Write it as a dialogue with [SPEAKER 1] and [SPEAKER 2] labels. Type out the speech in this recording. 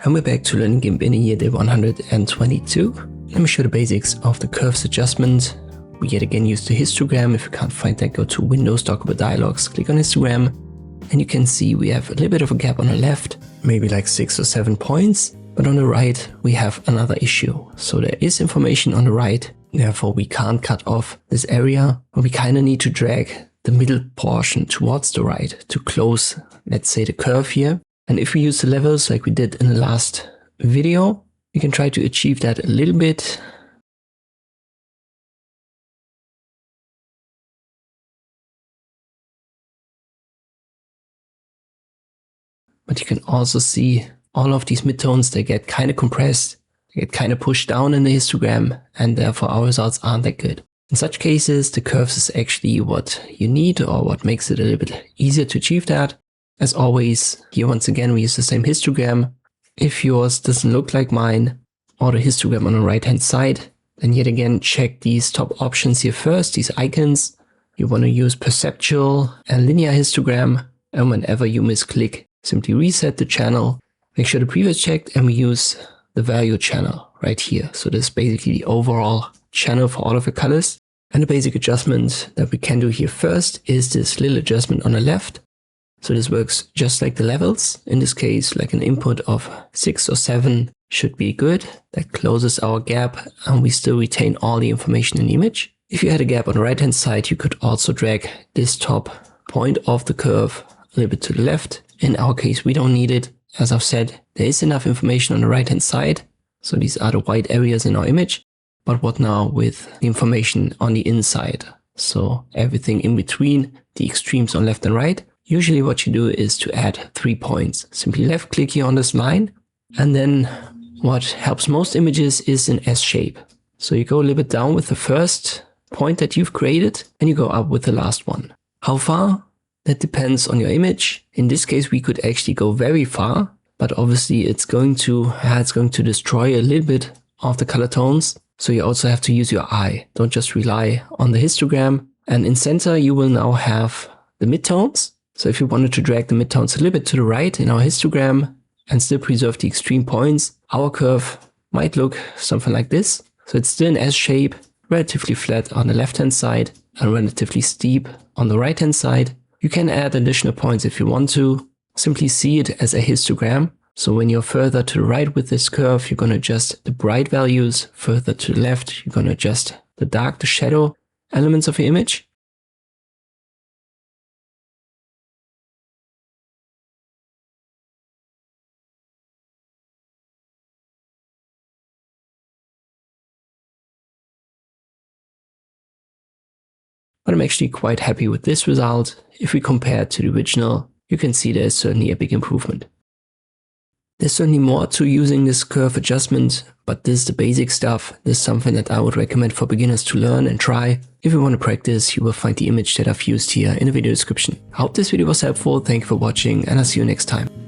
[SPEAKER 1] And we're back to learning Gimp in year day 122. Let me show the basics of the curves adjustment. We yet again use the histogram. If you can't find that, go to Windows, Dockable Dialogs, click on histogram, and you can see we have a little bit of a gap on the left, maybe like 6 or 7 points, but on the right we have another issue. So there is information on the right, therefore we can't cut off this area, but we kind of need to drag the middle portion towards the right to close, let's say, the curve here. And if we use the levels like we did in the last video, you can try to achieve that a little bit. But you can also see all of these midtones, they get kind of compressed, they get kind of pushed down in the histogram, and therefore our results aren't that good. In such cases, the curves is actually what you need, or what makes it a little bit easier to achieve that. As always, here once again we use the same histogram. If yours doesn't look like mine, or the histogram on the right hand side, then yet again check these top options here first, these icons. You want to use perceptual and linear histogram, and whenever you misclick, simply reset the channel. Make sure the preview is checked, and we use the value channel right here. So this is basically the overall channel for all of the colors. And the basic adjustment that we can do here first is this little adjustment on the left. So this works just like the levels. In this case, like an input of 6 or 7 should be good. That closes our gap, and we still retain all the information in the image. If you had a gap on the right hand side, you could also drag this top point of the curve a little bit to the left. In our case, we don't need it. As I've said, there is enough information on the right hand side. So these are the white areas in our image. But what now with the information on the inside? So everything in between the extremes on left and right. Usually what you do is to add 3 points. Simply left click here on this line. And then what helps most images is an S shape. So you go a little bit down with the first point that you've created, and you go up with the last one. How far? That depends on your image. In this case, we could actually go very far, but obviously it's going to destroy a little bit of the color tones. So you also have to use your eye. Don't just rely on the histogram. And in center, you will now have the midtones. So if you wanted to drag the midtones a little bit to the right in our histogram and still preserve the extreme points, our curve might look something like this. So it's still an S shape, relatively flat on the left-hand side and relatively steep on the right-hand side. You can add additional points if you want to. Simply see it as a histogram. So when you're further to the right with this curve, you're going to adjust the bright values. Further to the left, you're going to adjust the dark, the shadow elements of your image. But I'm actually quite happy with this result. If we compare it to the original, you can see there's certainly a big improvement. There's certainly more to using this curve adjustment, but this is the basic stuff. This is something that I would recommend for beginners to learn and try. If you want to practice, you will find the image that I've used here in the video description. I hope this video was helpful. Thank you for watching, and I'll see you next time.